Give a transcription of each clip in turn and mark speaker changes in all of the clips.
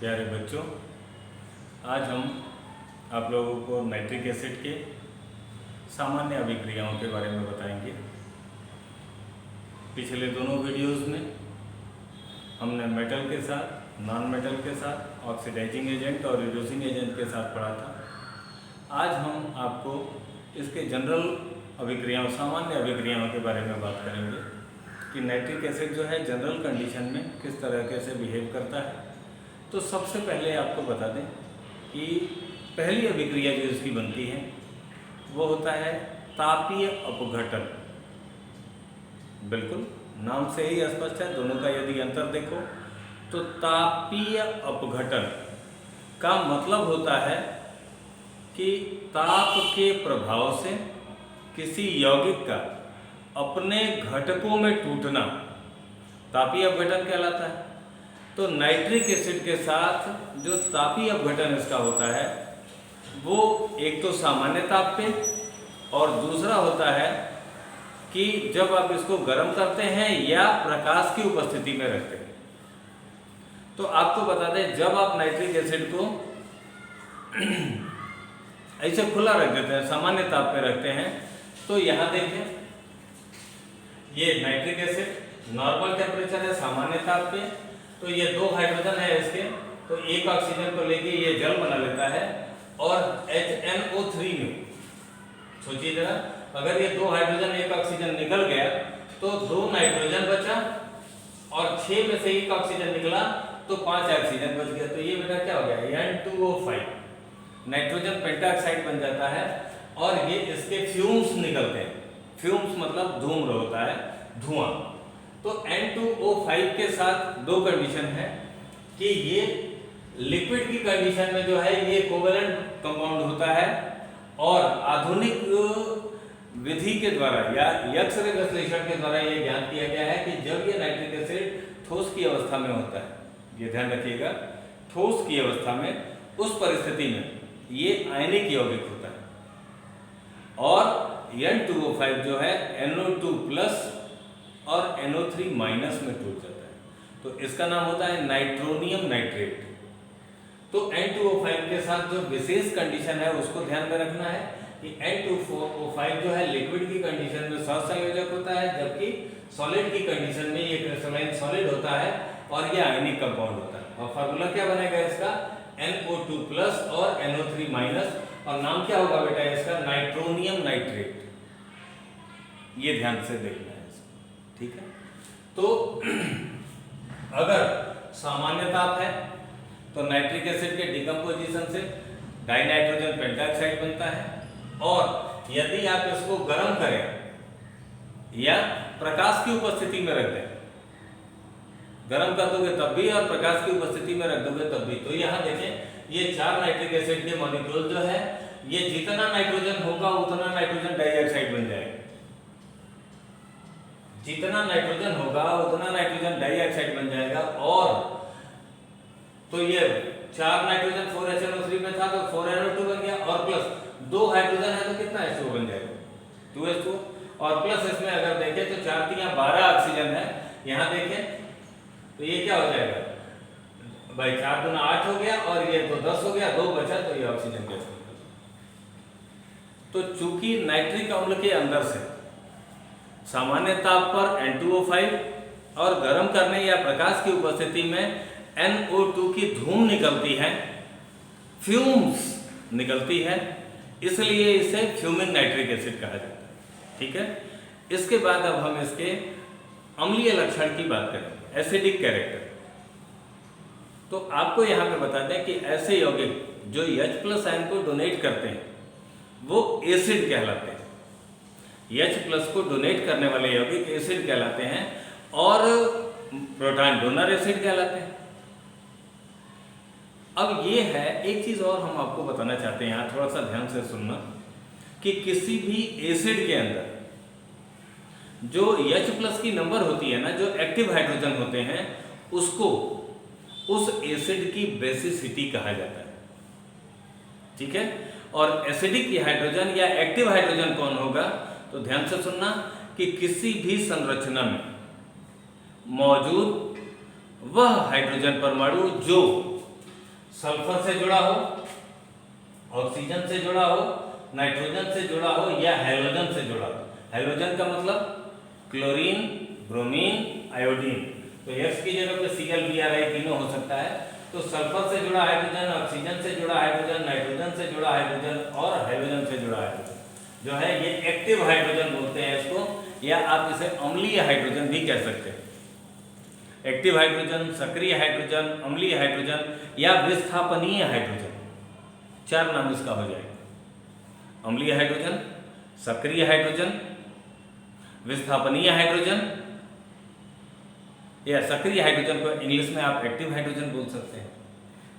Speaker 1: प्यारे बच्चों, आज हम आप लोगों को नाइट्रिक एसिड के सामान्य अभिक्रियाओं के बारे में बताएंगे। पिछले दोनों वीडियोस में हमने मेटल के साथ, नॉन मेटल के साथ, ऑक्सीडाइजिंग एजेंट और रिड्यूसिंग एजेंट के साथ पढ़ा था। आज हम आपको इसके जनरल अभिक्रियाओं, सामान्य अभिक्रियाओं के बारे में बात करेंगे कि नाइट्रिक एसिड जो है जनरल कंडीशन में किस तरह से बिहेव करता है। तो सबसे पहले आपको बता दें कि पहली अभिक्रिया जो इसकी बनती है वो होता है तापीय अपघटन। बिल्कुल नाम से ही स्पष्ट है, दोनों का यदि अंतर देखो तो तापीय अपघटन का मतलब होता है कि ताप के प्रभाव से किसी यौगिक का अपने घटकों में टूटना तापीय अपघटन कहलाता है। तो नाइट्रिक एसिड के साथ जो तापीय अपघटन इसका होता है वो एक तो सामान्य ताप पे और दूसरा होता है कि जब आप इसको गर्म करते हैं या प्रकाश की उपस्थिति में रखते हैं। तो आपको बता दें, जब आप नाइट्रिक एसिड को ऐसे खुला रख देते हैं, सामान्य ताप पे रखते हैं, तो यहाँ देखें ये नाइट्रिक एसिड नॉर्मल टेम्परेचर है, सामान्य ताप पे। तो ये दो हाइड्रोजन है इसके, तो एक ऑक्सीजन को लेके ये जल बना लेता है और HNO3 में सोचिए जरा, अगर ये दो हाइड्रोजन एक ऑक्सीजन निकल गया तो दो नाइट्रोजन बचा और 6 में से एक ऑक्सीजन निकला तो 5 ऑक्सीजन बच गया। तो ये बेटा क्या हो गया, N2O5 नाइट्रोजन पेंटाऑक्साइड बन जाता है और ये इसके फ्यूम्स निकलते हैं। फ्यूम्स मतलब धूम्र होता है, धुआं। तो N2O5 के साथ दो कंडीशन है कि ये लिक्विड की कंडीशन में जो है ये कोवेलेंट कंपाउंड होता है और आधुनिक विधि के द्वारा या एक्स-रे विश्लेषण के द्वारा ये ज्ञात किया गया है कि जब ये नाइट्रिक एसिड ठोस की अवस्था में होता है, ये ध्यान रखिएगा, ठोस की अवस्था में, उस परिस्थिति में ये आयनिक यौगिक होता है और N2O5 जो है NO2+ और NO3- में टूट जाता है। तो इसका नाम होता है नाइट्रोनियम नाइट्रेट। तो N2O5 के साथ जो विशेष कंडीशन है उसको ध्यान में रखना है कि N2O5 जो है लिक्विड की कंडीशन में सहसंयोजक होता है, जबकि सॉलिड की कंडीशन में ये क्रिस्टलाइन सॉलिड होता है और ये आयनिक कंपाउंड होता है। और फार्मूला क्या बनेगा इसका, NO2+ और NO3- और नाम क्या होगा बेटा इसका, नाइट्रोनियम नाइट्रेट। ये ध्यान से देखना है इसको, ठीक है। तो अगर सामान्य ताप है तो नाइट्रिक एसिड के डिकम्पोजिशन से डाइनाइट्रोजन पेंटाऑक्साइड बनता है और यदि आप इसको गर्म करें या प्रकाश की उपस्थिति में रख दें, गर्म कर दोगे तब भी और प्रकाश की उपस्थिति में रख दोगे तब भी, तो यहाँ देखें ये 4 नाइट्रिक एसिड के मॉलिक्यूल जो है ये जितना नाइट्रोजन होगा उतना नाइट्रोजन डाइऑक्साइड बन जाएगा। जितना नाइट्रोजन होगा उतना नाइट्रोजन डाइऑक्साइड बन जाएगा। और तो ये 4 नाइट्रोजन 4HNO3 में था तो 4NO2 बन गया और प्लस 2 हाइड्रोजन है तो कितना H2O बन जाएगा, 2H2O। और प्लस इसमें अगर देखें तो 4 3 12 ऑक्सीजन है, यहाँ देखें तो ये क्या हो जाएगा भाई, 4 दूना 8 हो गया और ये तो 10 हो गया, 2 बचा तो ये ऑक्सीजन गैस निकल। तो चूंकि नाइट्रिक अम्ल के अंदर से सामान्य ताप पर N2O5 और गर्म करने या प्रकाश की उपस्थिति में NO2 की धूम निकलती है, फ्यूम्स निकलती है, इसलिए इसे फ्यूमिंग नाइट्रिक एसिड कहा जाता है, ठीक है। इसके बाद अब हम इसके अम्लीय लक्षण की बात करें, एसिडिक कैरेक्टर। तो आपको यहाँ पे बता दें कि ऐसे यौगिक जो H+ आयन को डोनेट करते हैं वो एसिड कहलाते हैं। H+ को डोनेट करने वाले यौगिक एसिड कहलाते हैं और प्रोटॉन डोनर एसिड कहलाते हैं। अब ये है एक चीज और हम आपको बताना चाहते हैं, यहाँ थोड़ा सा ध्यान से सुनना, कि किसी भी एसिड के अंदर जो H+ की नंबर होती है ना, जो एक्टिव हाइड्रोजन होते हैं, उसको उस एसिड की बेसिसिटी कहा जाता है, ठीक है। और एसिडिक हाइड्रोजन या एक्टिव हाइड्रोजन कौन होगा, तो ध्यान से सुनना कि किसी भी संरचना में मौजूद वह हाइड्रोजन परमाणु जो सल्फर से जुड़ा हो, ऑक्सीजन से जुड़ा हो, नाइट्रोजन से जुड़ा हो या हैलोजन से जुड़ा हो। हैलोजन का मतलब क्लोरीन, ब्रोमीन, आयोडीन। तो X की जगह पे Cl, Br तीनों हो सकता है। तो सल्फर से जुड़ा हाइड्रोजन, ऑक्सीजन से जुड़ा हाइड्रोजन, नाइट्रोजन से जुड़ा हाइड्रोजन और हाइड्रोजन से जुड़ा हाइड्रोजन जो है ये एक्टिव हाइड्रोजन बोलते हैं इसको, या आप इसे अम्लीय हाइड्रोजन भी कह सकते हैं। एक्टिव हाइड्रोजन, सक्रिय हाइड्रोजन, अम्लीय हाइड्रोजन या विस्थापनीय हाइड्रोजन, चार नाम इसका हो जाएगा। अम्लीय हाइड्रोजन, सक्रिय हाइड्रोजन, विस्थापनीय हाइड्रोजन या सक्रिय हाइड्रोजन को इंग्लिश में आप एक्टिव हाइड्रोजन बोल सकते हैं।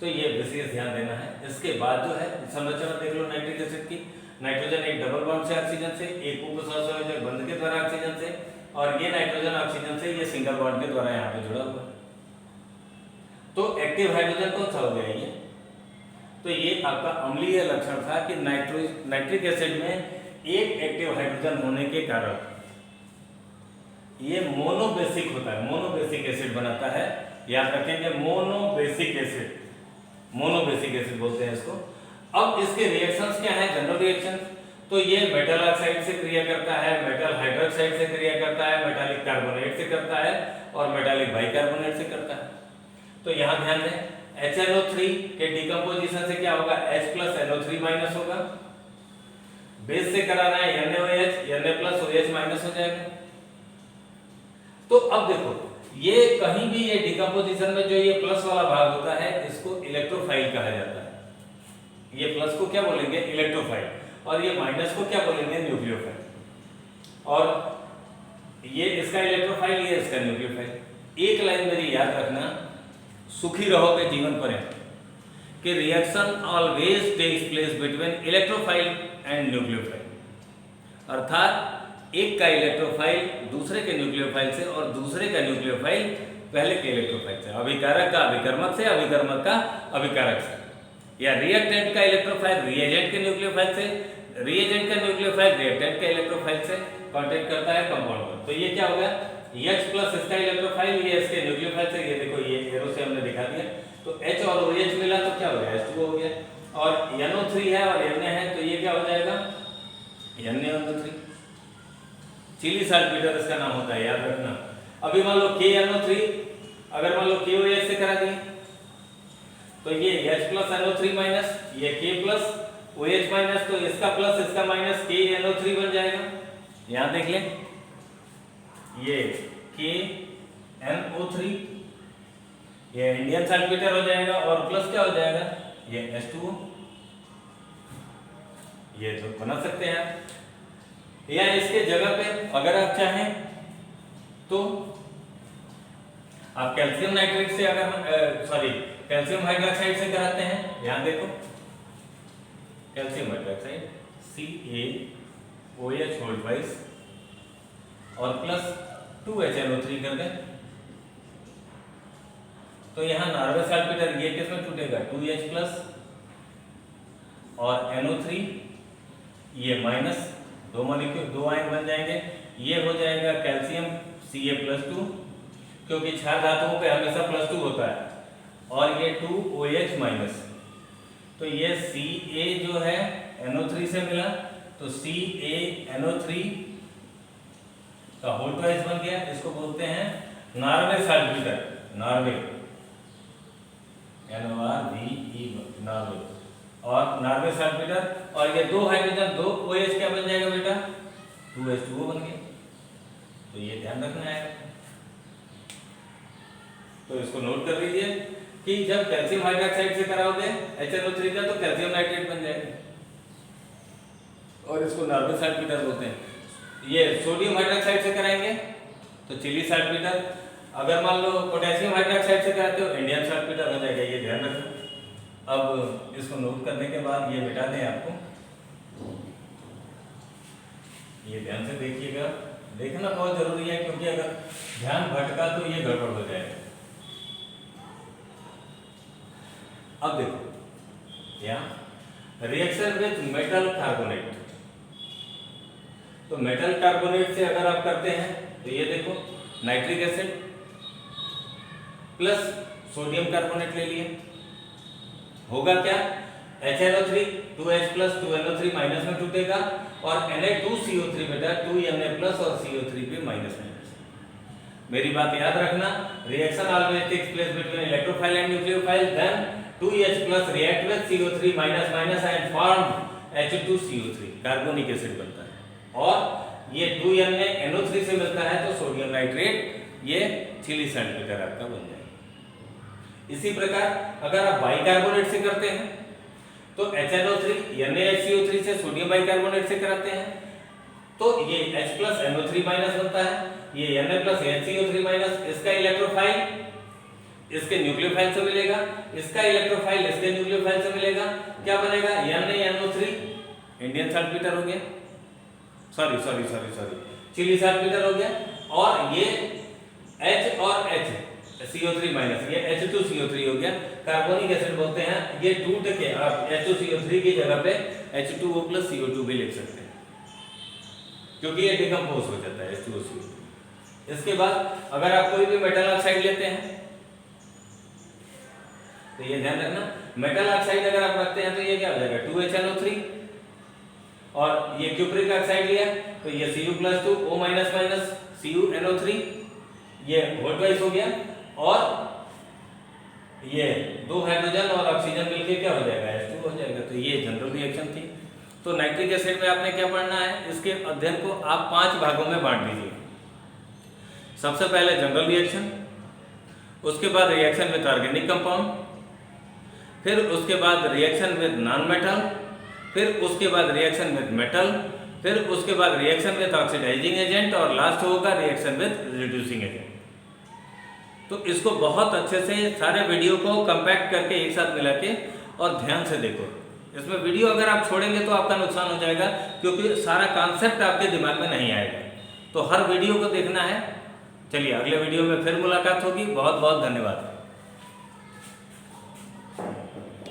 Speaker 1: तो ये विशेष ध्यान देना है। इसके बाद जो है संरचना देख लो नाइट्रिक एसिड की। नाइट्रोजन एक डबल बॉन्ड से ऑक्सीजन से, एक उपसहसंयोजक बंध के द्वारा ऑक्सीजन से, और ये नाइट्रोजन ऑक्सीजन से, ये सिंगल बॉन्ड के द्वारा यहाँ पे जुड़ा हुआ है। तो एक्टिव हाइड्रोजन कौन सा हो गया ये? तो ये आपका अम्लीय लक्षण था कि नाइट्रिक एसिड में एक एक्टिव हाइड्रोजन होने के कारण ये मोनोबेसिक होता है, मोनोबेसिक एसिड बनाता है। याद रखेंगे मोनोबेसिक एसिड, मोनोबेसिक एसिड बोलते हैं इसको। अब इसके रिएक्शंस क्या है? General reaction. तो ये मेटल ऑक्साइड से क्रिया करता है, मेटल हाइड्रोक्साइड से क्रिया करता है, मेटालिक कार्बोनेट से करता है और मेटालिक बाइकार्बोनेट से करता है। तो यहाँ ध्यान दें, HNO3 के डिकम्पोजिशन से क्या होगा? H प्लस NO3 माइनस होगा। बेस से कराना है NaOH, Na plus OH minus हो जाएगा। तो अब देखो ये कहीं भी ये डिकम्पोजिशन में जो ये प्लस वाला भाग होता है इसको इलेक्ट्रोफाइल कहा जाता है। ये प्लस को क्या बोलेंगे? इलेक्ट्रोफाइल, और ये माइनस को क्या बोलेंगे? न्यूक्लियोफाइल। और ये इसका इलेक्ट्रोफाइल, ये इसका न्यूक्लियोफाइल। एक लाइन मेरी याद रखना, सुखी रहोगे जीवन पर्यंत, कि reaction always takes place between electrophile and nucleophile. अर्थात एक का इलेक्ट्रोफाइल दूसरे के न्यूक्लियोफाइल से और दूसरे का न्यूक्लियोफाइल पहले के इलेक्ट्रोफाइल से, अभिकारक का अभिकर्मक से, अभिकर्मक का अभिकारक से, या रिएक्टेंट का इलेक्ट्रोफाइल रिएजेंट के न्यूक्लियोफाइल से, रिएजेंट का न्यूक्लियोफाइल रिएक्टेंट के इलेक्ट्रोफाइल से कांटेक्ट करता है कंपाउंड में। तो ये क्या हो गया? H प्लस इसका इलेक्ट्रोफाइल, ये इसके न्यूक्लियोफाइल से, ये देखो ये एरो से हमने दिखा दिया। तो H और OH मिला तो क्या हो गया? H2O हो गया। और NO3 है और Na है तो ये क्या हो जाएगा? NaNO3। चिली साल्टपेटर इसका नाम होता है, याद रखना। अभी मान लो KNO3, अगर मान लो KOH से करा दिए तो ये H प्लस NO3 माइनस, ये K प्लस OH माइनस, तो इसका प्लस इसका माइनस KNO3 बन जाएगा। यहां देख लें, ये KNO3, ये इंडियन साल्टपेटर हो जाएगा और प्लस क्या हो जाएगा? ये H2O। ये तो बना सकते हैं आप, या इसके जगह पे अगर आप चाहें तो आप कैल्शियम नाइट्रेट से, अगर कैल्शियम हाइड्रोक्साइड से कराते हैं। यहां देखो calcium hydroxide CaOH whole twice और प्लस 2HNO3 कर दें तो यहां नॉर्वे साल्टपेटर ये किसमें टूटेगा? 2H प्लस और NO3, ये माइनस, दो मॉलिक्यूल, दो आयन बन जाएंगे। ये हो जाएगा कैल्शियम Ca+2, क्योंकि क्षार धातुओं पे हमेशा +2 होता है, और ये 2OH माइनस। तो ये Ca जो है NO3 से मिला तो CaNO3 का होल ट्वाइस बन गया। इसको बोलते हैं नॉर्वे साल्टपेटर, नॉर्वे, NORWE, नॉर्वे, और नॉर्वे साल्टपेटर। और ये दो हाइड्रोजन, दो OH क्या बन जाएगा बेटा? 2H2O बन गया। तो ये ध्यान रखना है। तो इसको नोट कर लीजिए कि जब कैल्शियम हाइड्रोक्साइड से कराओगे HNO3 का तो कैल्शियम नाइट्रेट बन जाएगा, और इसको नॉर्वे साल्टपेटर बोलते हैं। ये सोडियम हाइड्रोक्साइड से कराएंगे तो चिली साल्टपेटर, अगर मान लो पोटेशियम हाइड्रोक्साइड से कराते हो इंडियन साल्टपेटर हो जाएगा। ये ध्यान रखना। अब इसको नोट करने के बाद ये मिटा दें आपको, ये ध्यान से देखिएगा, देखना बहुत जरूरी है, क्योंकि अगर ध्यान भटका तो ये गड़बड़ हो जाएगा। अब देखो यहाँ रिएक्शन विद मेटल कार्बोनेट, तो मेटल कार्बोनेट से अगर आप करते हैं तो ये देखो nitric acid plus sodium carbonate ले लिए, होगा क्या, HNO3 2H plus 2NO3 minus में टूटेगा और Na2CO3 बेटा 2Na प्लस और CO3 भी माइनस में। मेरी बात याद रखना, reaction always takes place between electrophile and nucleophile, then 2H plus react with CO3 minus minus and form H2CO3, carbonic acid बनता है। और ये 2NaNO3 से मिलता है तो सोडियम नाइट्रेट, ये चिली सैल्टपेटर आपका बन जाएगा। इसी प्रकार अगर आप बाइकार्बोनेट से करते हैं तो HNO3 NaHCO3 से सोडियम बाइकार्बोनेट से कराते हैं तो ये H प्लस NO3 माइनस बनता है, ये Na प्लस HCO3 माइनस, इसका इलेक्ट्रोफाइल इसके न्यूक्लियोफाइल से मिलेगा, इसका इलेक्ट्रोफाइल इसके न्यूक्लियोफाइल से मिलेगा, क्या बनेगा NaNO3 इंडियन सल्फेटर हो गया, सॉरी चिली सल्फेटर हो गया, और ये H और H CO3 माइनस, ये H2CO3 हो गया, कार्बोनिक एसिड बोलते हैं। ये टूट के आप H2CO3 की जगह पे H2O प्लस CO2 भी लिख सकते हैं क्योंकि ये डिकम्पोज हो जाता है H2O। इसके बाद अगर आप कोई भी मेटल ऑक्साइड लेते हैं तो ये ध्यान रखना, मेटल ऑक्साइड अगर आप रखते हैं तो ये क्या हो जाएगा 2HNO3, और ये क्यूप्रिक ऑक्साइड लिया तो ये Cu plus 2 O minus minus CuNO3, ये होल ट्वाइस हो गया, और ये दो हाइड्रोजन और ऑक्सीजन मिलके क्या हो जाएगा H2 हो जाएगा। तो ये जनरल रिएक्शन थी। तो नाइट्रिक एसिड में आपने क्या पढ़ना है, इसके अध्ययन को आप 5 भागों में बांट दीजिए। सबसे पहले जनरल रिएक्शन, उसके बाद रिएक्शन विद ऑर्गेनिक कंपाउंड, फिर उसके बाद रिएक्शन विद नॉन मेटल, फिर उसके बाद रिएक्शन विद मेटल, फिर उसके बाद रिएक्शन विद ऑक्सीडाइजिंग एजेंट, और लास्ट होगा रिएक्शन विद रिड्यूसिंग एजेंट। तो इसको बहुत अच्छे से सारे वीडियो को कंपैक्ट करके एक साथ मिला के और ध्यान से देखो। इसमें वीडियो अगर आप छोड़ेंगे तो आपका नुकसान हो जाएगा क्योंकि सारा कॉन्सेप्ट आपके दिमाग में नहीं आएगा। तो हर वीडियो को देखना है। चलिए अगले वीडियो में फिर मुलाकात होगी। बहुत बहुत धन्यवाद।